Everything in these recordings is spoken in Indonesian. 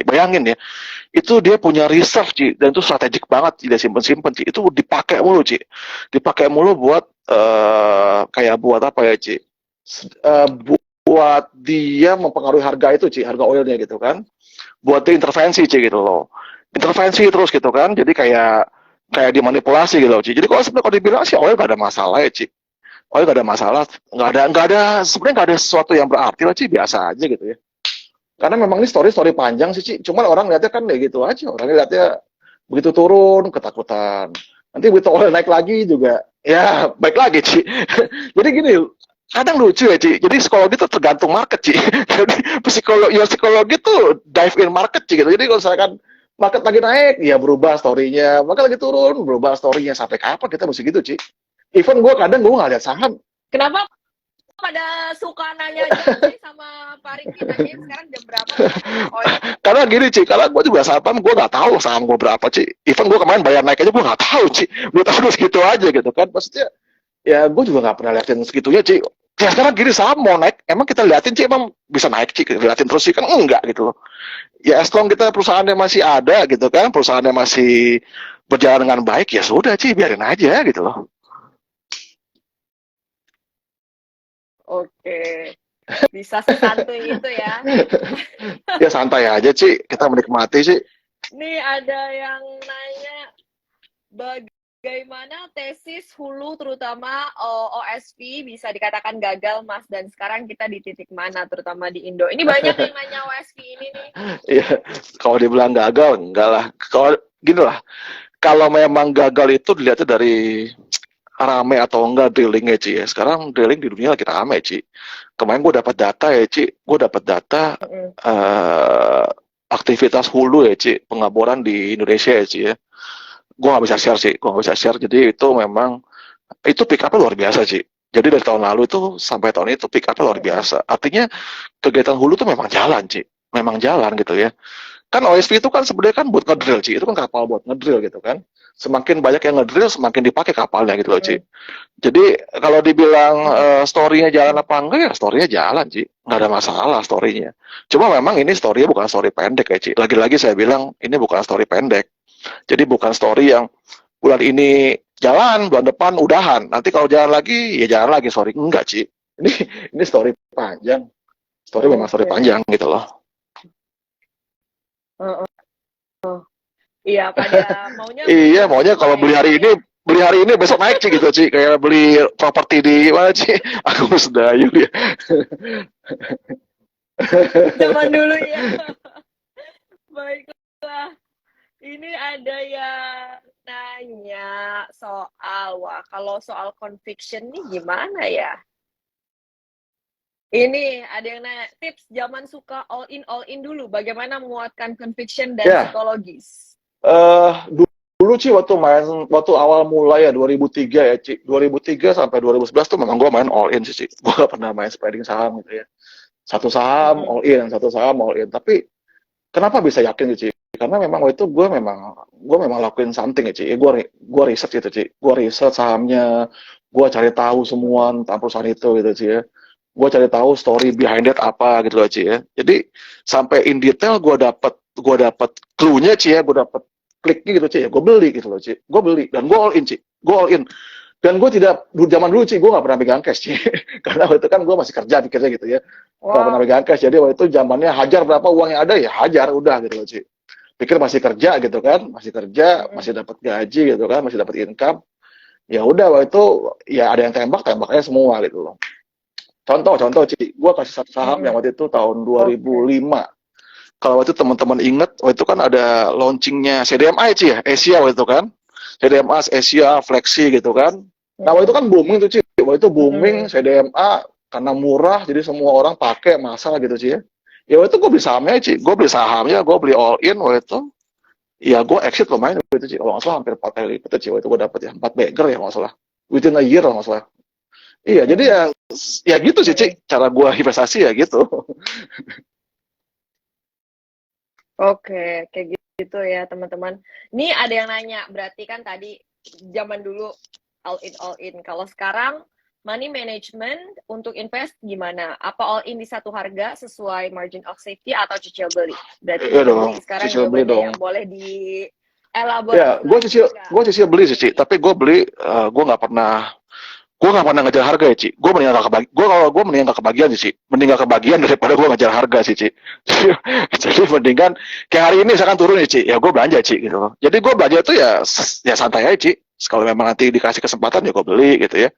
Bayangin ya, itu dia punya reserve Ci, dan itu strategik banget Ci, dia simpen-simpen Ci. Itu dipakai mulu Ci. Dipakai mulu buat kayak buat apa ya Ci? Buat dia mempengaruhi harga itu Ci, harga oilnya gitu kan. Buat dia intervensi Ci gitu loh. Intervensi terus gitu kan. Jadi kayak kayak dimanipulasi gitu loh Ci. Jadi kalau dibilang sih oil gak ada masalah ya Ci. Oil gak ada masalah, nggak ada sebenarnya nggak ada sesuatu yang berarti lah Ci, biasa aja gitu ya. Karena memang ini story-story panjang sih, Ci. Cuman orang lihatnya kan kayak gitu aja. Orang lihatnya begitu turun, ketakutan. Nanti begitu oil naik lagi juga, ya baik lagi, Ci. Jadi gini, kadang lucu ya, Ci. Jadi psikologi itu tergantung market, Ci. Jadi psikologi itu dive in market, Ci. Gitu. Jadi kalau misalkan market lagi naik, ya berubah story-nya. Market lagi turun, berubah story-nya. Sampai kapan kita mesti gitu, Ci? Even gue kadang gue nggak lihat saham. Kenapa pada suka nanya jam sih sama Pak Riki? Nanyain sekarang jam berapa oil? Karena gini Ci, karena gue juga saham gue nggak tahu saham gue berapa Ci. Even gue kemarin bayar naik aja gue nggak tahu Ci. Gue tahu segitu aja gitu kan. Maksudnya ya gue juga nggak pernah liatin segitunya Ci. Ya sekarang gini saham mau naik, emang kita liatin Ci emang bisa naik Ci, liatin terus sih kan enggak gitu loh. Ya as long kita perusahaannya masih ada gitu kan, perusahaannya masih berjalan dengan baik ya sudah Ci, biarin aja gitu loh. Oke, bisa sesantuy itu ya. Ya santai aja Ci, kita menikmati Ci. Nih ada yang nanya bagaimana tesis hulu terutama OSP bisa dikatakan gagal Mas, dan sekarang kita di titik mana terutama di Indo. Ini banyak yang nanya OSP ini nih. Iya, kalau dibilang gagal enggak lah. Kalau gini lah, kalau memang gagal itu dilihatnya dari rame atau enggak drillingnya Ci ya. Sekarang drilling di dunia lagi rame Ci. Kemarin gue dapat data ya Ci, gue dapat data uh, aktivitas hulu ya Ci, pengaboran di Indonesia ya Ci ya. Gue nggak bisa share sih, gue nggak bisa share. Jadi itu memang itu pick up luar biasa Ci. Jadi dari tahun lalu itu sampai tahun itu pick up luar biasa. Artinya kegiatan hulu tuh memang jalan Ci, memang jalan gitu ya. Kan OSP itu kan sebenarnya kan buat ngedrill Ci, itu kan kapal buat ngedrill gitu kan. Semakin banyak yang ngedrill semakin dipakai kapalnya gitu loh Ci. Jadi kalau dibilang story-nya jalan apa enggak ya story-nya jalan Ci, nggak ada masalah story-nya. Cuma memang ini story-nya bukan story pendek ya Ci. Lagi-lagi saya bilang ini bukan story pendek. Jadi bukan story yang bulan ini jalan, bulan depan udahan. Nanti kalau jalan lagi ya jalan lagi, sorry enggak Ci. Ini ini story panjang. Story memang story panjang gitu loh. Iya, pada maunya Iya, maunya kalau ya beli hari ini besok naik Ci gitu Ci. Kayak beli properti di mana Ci? Aku Sedayu ya. zaman dulu ya. Baiklah. Ini ada yang nanya soal, wah kalau soal conviction nih gimana ya? Ini ada yang nanya, tips zaman suka all in dulu, bagaimana menguatkan conviction dan Ya, psikologis? dulu Ci waktu awal mulai ya 2003 ya Ci. 2003 sampai 2011 tuh memang gue main all in sih Ci. Gue gak pernah main spreading saham gitu ya. Satu saham all in, satu saham all in. Tapi kenapa bisa yakin gitu Ci? Karena memang waktu itu gue memang lakuin something ya Ci. Gue research gitu Ci. Gue research sahamnya, gue cari tahu semua tentang perusahaan itu gitu Ci ya. Gue cari tahu story behind it apa gitu loh Ci ya. Jadi sampai in detail gue dapet clue-nya Ci ya, gue dapet kliknya gitu Ci ya. Gue beli gitu loh Ci. Gue beli dan gue all in Ci. Gue all in. Dan gue tidak, zaman dulu Ci, gue gak pernah megang cash Ci. Karena waktu itu kan gue masih kerja pikirnya gitu ya. Gak pernah megang cash. Jadi waktu itu zamannya hajar berapa uang yang ada ya hajar udah gitu loh Ci. Pikir masih kerja gitu kan, masih kerja, masih dapat gaji gitu kan, masih dapat income. Ya udah waktu itu ya ada yang tembaknya semua gitu loh. Contoh Ci, gue kasih satu saham yang waktu itu tahun 2005. Kalau waktu itu teman-teman inget, waktu itu kan ada launchingnya CDMA Ci ya, Asia waktu itu kan. CDMA, Asia, Flexi gitu kan. Nah waktu itu kan booming tuh Ci, waktu itu booming CDMA karena murah, jadi semua orang pakai masal gitu Ci ya. Ya waktu itu gue beli sahamnya Ci, gue beli sahamnya, gue beli all in waktu itu. Ya gue exit lumayan waktu itu Ci, kalau nggak salah hampir 4 kali lipat Ci, waktu itu gue dapet ya, 4 bagger ya nggak salah. Within a year kalau nggak salah. Iya, jadi ya gitu sih, Cik. Cara gua investasi ya gitu. Oke, kayak gitu ya teman-teman. Nih ada yang nanya, berarti kan tadi zaman dulu all in. Kalau sekarang money management untuk invest gimana? Apa all in di satu harga sesuai margin of safety atau cicil beli? Berarti Iya cicil dong, beli sekarang cicil beli jawabannya dong. yang boleh Ya, dielaborasi lagi nggak? gue cicil beli sih, Ci. Tapi gue beli, gue nggak pernah ngejar harga ya, Ci. Gue mendingan gak kebagian. Gue kalau gue mendingan gak kebagian sih, Ci. Mending gak kebagian daripada gue ngejar harga sih, Ci. Jadi mendingan kayak hari ini misalkan turun ya, Ci. Ya gue belanja, Ci, gitu loh. Jadi gue belanja tuh ya santai aja, Ci. Kalau memang nanti dikasih kesempatan ya gue beli gitu ya.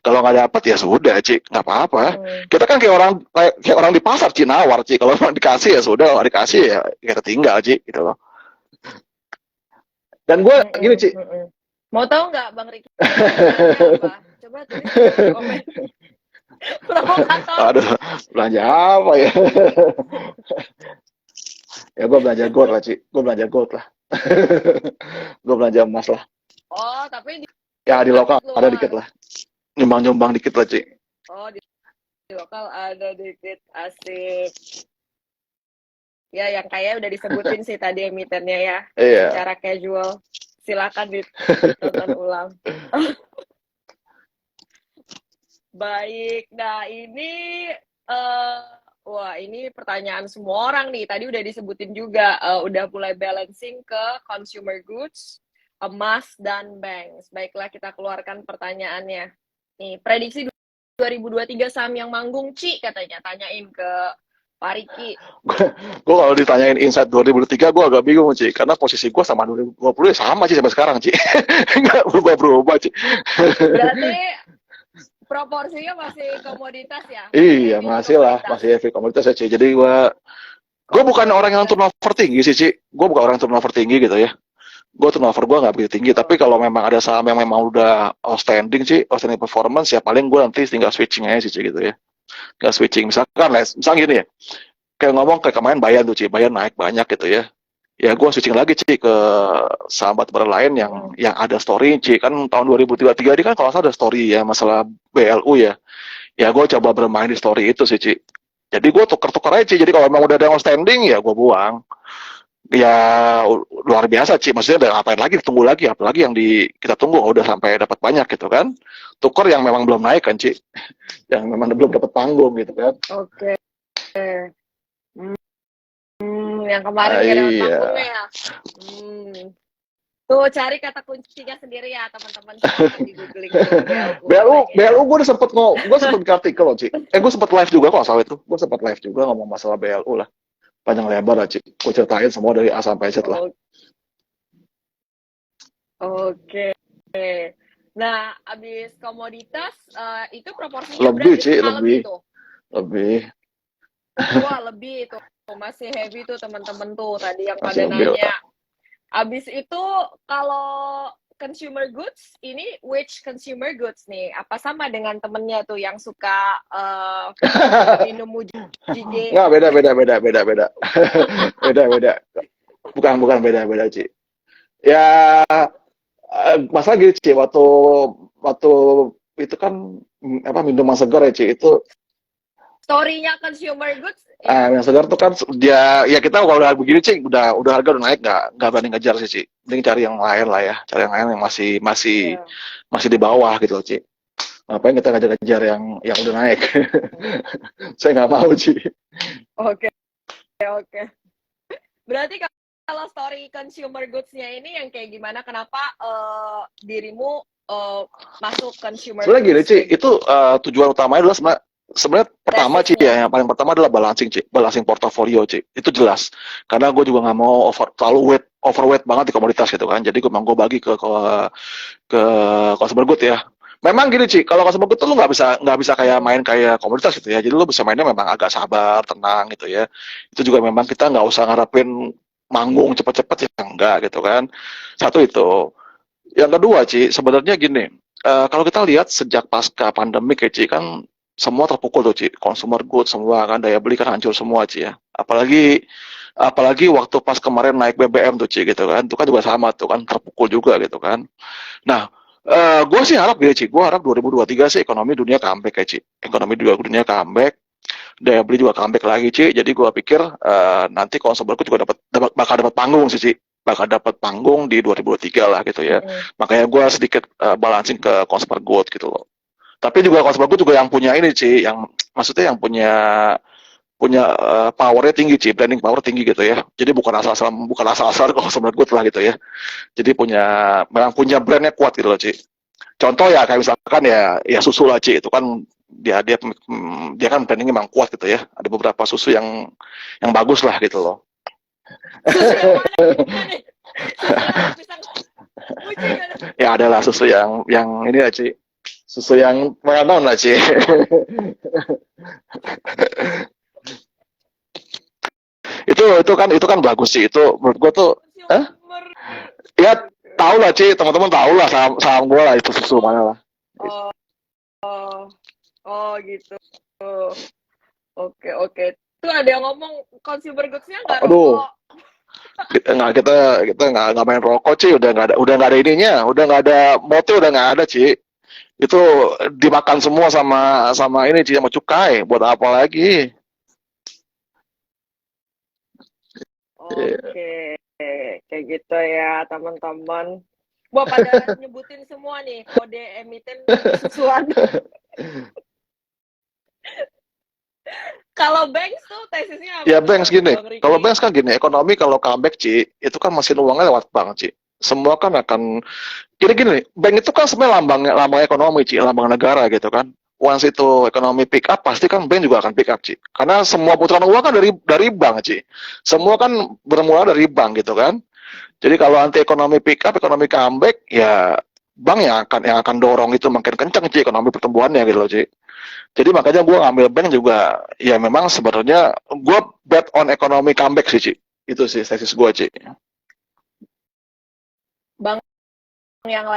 Kalau nggak dapet ya sudah, Ci. Nggak apa-apa. Kita kan kayak orang di pasar, Ci, nawar, Ci. Kalau memang dikasih ya sudah, kalau nggak dikasih ya kita tinggal, Ci, gitu loh. Dan gue gini, Ci. Mau tahu nggak Bang Riki belanjanya apa? Coba tulis di komen. Provokator. Aduh, belanja apa ya? Ya gue belanja gold lah, Ci. Gue belanja gold lah. Gue belanja emas lah. Oh, tapi di Ya di lokal ada luar. dikit lah. Nyumbang-nyumbang dikit lah, Ci. Oh, di lokal ada dikit, asik. Ya, yang kayak udah disebutin sih tadi emitennya ya. Iya. Secara casual. Silakan ditonton ulang. Baik, nah ini wah ini pertanyaan semua orang nih. Tadi udah disebutin juga, udah mulai balancing ke consumer goods, emas dan banks. Baiklah kita keluarkan pertanyaannya. Nih, prediksi 2023 saham yang manggung, Ci katanya. Tanyain ke Pak Riki. Gue kalau ditanyain insight 2003 gue agak bingung, Ci. Karena posisi gue sama 2020 ya sama, Ci, sampai sekarang, Ci. Nggak berubah-berubah, Ci. Berarti proporsinya masih komoditas ya? Iya, masih lah. Masih heavy komoditas ya, Ci. Jadi gue bukan orang yang turnover tinggi sih, Ci. Gue bukan orang yang turnover tinggi gitu ya. Gue turnover gue nggak begitu tinggi. Tapi kalau memang ada saham yang memang udah outstanding, Ci, outstanding performance, ya paling gue nanti tinggal switching aja sih, Ci, gitu ya. Tinggal switching. Misalkan gini ya. Kayak ngomong kayak kemarin Bayan tuh, Ci. Bayan naik banyak gitu ya. Ya gue switching lagi, Ci, ke saham batubara lain yang ada story, Ci. Kan tahun 2033 ini kan kalau salah ada story ya, masalah BLU ya. Ya gue coba bermain di story itu sih, Ci. Jadi gue tuker-tuker aja, Ci. Jadi kalau memang udah ada yang outstanding ya gue buang. Ya luar biasa, Ci. Maksudnya udah ngapain lagi, tunggu lagi. Apalagi yang kita tunggu udah sampai dapat banyak gitu kan. Tuker yang memang belum naik kan, Ci. Yang memang belum dapat panggung gitu kan. Oke. Yang kemarin gak dapat panggungnya ya. Tuh cari kata kuncinya sendiri ya teman-teman, silahkan di googling BLU gue udah sempet artikel loh, Ci. Gue sempet live juga kok soal itu. Gue sempet live juga ngomong masalah BLU lah. Panjang lebar lah, Ci. Gue ceritain semua dari A sampai Z lah. Oke. Nah, abis komoditas itu proporsinya lebih, berarti Ci, lebih. Wah, lebih itu. Masih heavy tuh teman-teman tuh tadi yang pada nanya. Abis itu kalau consumer goods, ini which consumer goods nih? Apa sama dengan temennya tuh yang suka minum Mujige? Nggak, beda. Beda. Bukan beda, Ci. Ya, masalah gini, Ci. Waktu itu kan minuman segar ya, Ci. Itu story-nya consumer goods. Yang segar tuh kan dia ya kita kalau udah begini, Ci, udah harga udah naik, nggak berani ngejar sih, Ci. Mending cari yang lain lah ya, cari yang lain yang masih di bawah gitu loh, Ci. Ngapain kita ngejar-ngejar yang udah naik? Saya nggak mau, Ci. Oke. Berarti kalau story consumer goods-nya ini yang kayak gimana? Kenapa dirimu masuk consumer goods? Sebenarnya gini, Ci, itu tujuan utamanya adalah sebenarnya pertama, Ci, ya, yang paling pertama adalah balancing portofolio, Ci. Itu jelas. Karena gue juga nggak mau terlalu overweight banget di komoditas gitu kan. Jadi gue bagi ke consumer good ya. Memang gini, Ci, kalau consumer good tuh lu nggak bisa kayak main kayak komoditas gitu ya. Jadi lu bisa mainnya memang agak sabar, tenang gitu ya. Itu juga memang kita nggak usah ngarepin manggung cepet-cepet ya, enggak gitu kan. Satu itu. Yang kedua, Ci, sebenarnya gini. Kalau kita lihat sejak pasca pandemik ya, Ci, kan semua terpukul tuh, Ci. Consumer good semua kan, daya beli kan hancur semua, Ci, ya. Apalagi waktu pas kemarin naik BBM tuh, Ci, gitu kan. Itu kan juga sama tuh kan, terpukul juga gitu kan. Nah, gue sih harap gini, Ci. Gue harap 2023 sih ekonomi dunia comeback ya, Ci. Ekonomi dunia comeback, daya beli juga comeback lagi, Ci. Jadi gue pikir nanti consumer good juga bakal dapat panggung sih, Ci. Bakal dapat panggung di 2023 lah gitu ya. Makanya gue sedikit balancing ke consumer good gitu loh. Tapi juga consumer good juga yang punya ini Ci, yang maksudnya yang punya punya powernya tinggi Ci, branding power tinggi gitu ya. Jadi bukan asal-asal consumer good lah gitu ya. Jadi memang punya brandnya kuat gitu loh Ci. Contoh ya kayak misalkan ya susu lah Ci, itu kan dia kan brandingnya memang kuat gitu ya. Ada beberapa susu yang bagus lah gitu loh. Susu yang mana nih? Susu yang ada pisang kucing ada. Ya adalah susu yang ini lah Ci. Susu yang well known lah Ci. itu kan bagus sih. Itu menurut gua tuh Consumer. ya tahu lah Ci, teman-teman tahu lah saham gua lah itu susu mana lah. Oh, oh, oh gitu. Oke. Tuh ada yang ngomong consumer goods-nya nggak Aduh, rokok. kita nggak main rokok Ci, udah nggak ada ininya, udah nggak ada motif, udah nggak ada Ci. Itu dimakan semua sama ini Ci, sama cukai. Buat apa lagi? Oke, kayak gitu ya teman-teman. Wah, pada nyebutin semua nih kode emiten susuan. Kalau Banks tuh tesisnya apa Ya tuh, Banks gini, Bang Riki? kalau Banks kan gini, ekonomi kalau comeback Ci, itu kan mesin uangnya lewat bank Ci. Semua kan akan gini, bank itu kan sebenarnya lambang ekonomi Ci, lambang negara gitu kan. Once itu ekonomi pick up, pasti kan bank juga akan pick up Ci. Karena semua putaran uang kan dari bank Ci. Semua kan bermula dari bank gitu kan. Jadi kalau nanti ekonomi pick up, ekonomi comeback, ya bank yang akan dorong itu makin kencang Ci ekonomi pertumbuhannya gitu loh Ci. Jadi makanya gue ngambil bank juga, ya memang sebenarnya gue bet on ekonomi comeback sih Ci. Itu sih tesis gue Ci. Bang yang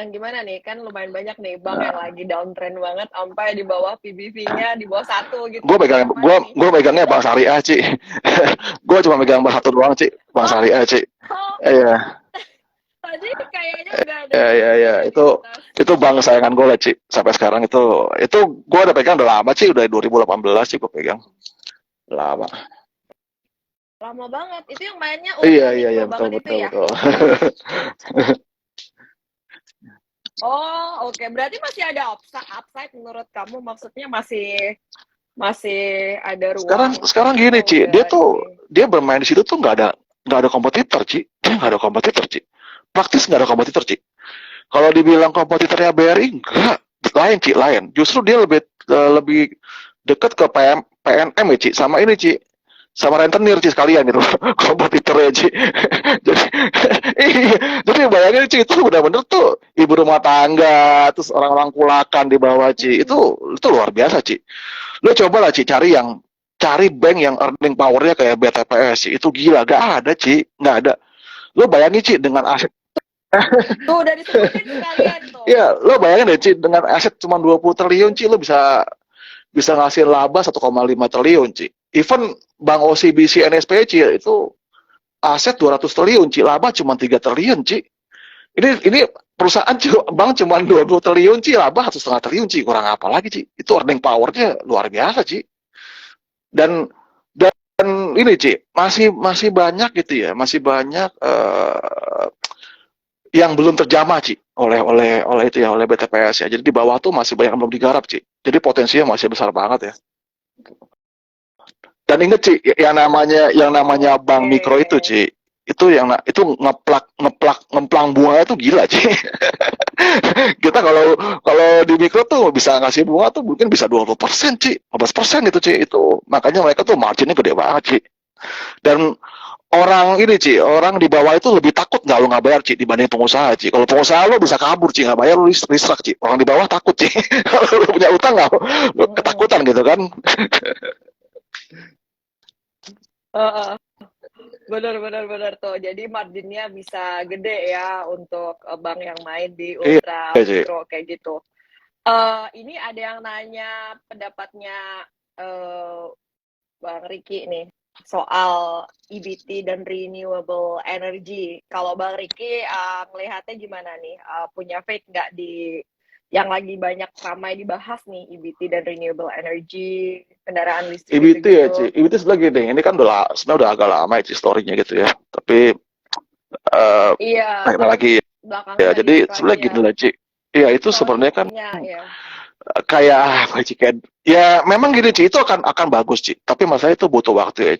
gimana nih? Kan lumayan banyak nih bang yang lagi downtrend banget sampai di bawah PBV-nya di bawah 1 gitu. Gue megangnya bank syariah Ci. Gue cuma megang bank satu doang Ci, bank syariah Ci. Oh, Iya. tadi kayaknya udah ada Ya, itu bank kesayangan gue lah Ci. Sampai sekarang itu gue udah pegang udah lama Ci, udah 2018 Ci gue pegang. Lama. lama banget. Itu yang mainnya Iya, banget itu betul, ya. betul. Oh, oke. Berarti masih ada upside menurut kamu? Maksudnya masih ada ruang. Sekarang gini Ci, dia bermain di situ tuh nggak ada kompetitor Ci. Dia nggak ada kompetitor Ci. Praktis nggak ada kompetitor Ci. Kalau dibilang kompetitornya BRI enggak, lain Ci, lain. Justru dia lebih dekat ke PNM ya Ci, sama ini Ci, sama rentenir Ci sekalian gitu. Kompetitornya Ci. jadi jadi bayangin Ci, itu benar-benar tuh ibu rumah tangga, terus orang-orang kulakan di bawah Ci. Itu luar biasa Ci. Lo coba lah Ci cari bank yang earning powernya kayak BTPS Ci. Itu gila, gak ada Ci, nggak ada. Lo bayangin Ci dengan aset. Tuh udah disebutin sekalian tuh. Iya, lo bayangin deh Ci, dengan aset cuma 20 triliun Ci, lo bisa ngasih laba 1,5 triliun Ci. Even Bank OCBC NSP Ci, itu aset 200 triliun Ci, laba cuma 3 triliun Ci. Ini perusahaan bank cuma 20 triliun Ci, laba 1,5 triliun Ci, kurang apa lagi Ci. Itu earning powernya luar biasa Ci. Dan ini Ci, masih banyak gitu ya, masih banyak yang belum terjamah Ci oleh itu ya, oleh BTPS ya. Jadi di bawah tuh masih banyak yang belum digarap Ci. Jadi potensinya masih besar banget ya. Dan inget Ci, yang namanya bank mikro itu Ci, itu ngeplang bunga itu gila Ci. Kita kalau di mikro tuh bisa ngasih bunga tuh mungkin bisa 20% Ci, 15% gitu Ci. Itu makanya mereka tuh marginnya gede banget Ci. Dan orang orang di bawah itu lebih takut nggak bayar Ci dibanding pengusaha Ci. Kalau pengusaha lo bisa kabur Ci, nggak bayar lo restruck Ci. Orang di bawah takut Ci. Kalau lo punya utang nggak, lo ketakutan gitu kan. Benar tuh. Jadi marginnya bisa gede ya untuk bank yang main di ultra mikro kayak gitu. Ini ada yang nanya pendapatnya Bang Riki nih soal EBT dan renewable energy. Kalau Bang Riki melihatnya gimana nih? Punya faith nggak di yang lagi banyak ramai dibahas nih, EBT dan renewable energy, kendaraan listrik EBT gitu. Ya Ci, EBT sebenarnya gini, ini kan sebenarnya udah agak lama ya Ci story-nya gitu ya. Tapi iya, lagi ya, jadi sebenarnya gini lah Ci. Iya itu sebenarnya kan kayak apa Ci, kayak ya memang gini Ci, itu akan bagus Ci, tapi masalah itu butuh waktu ya Ci.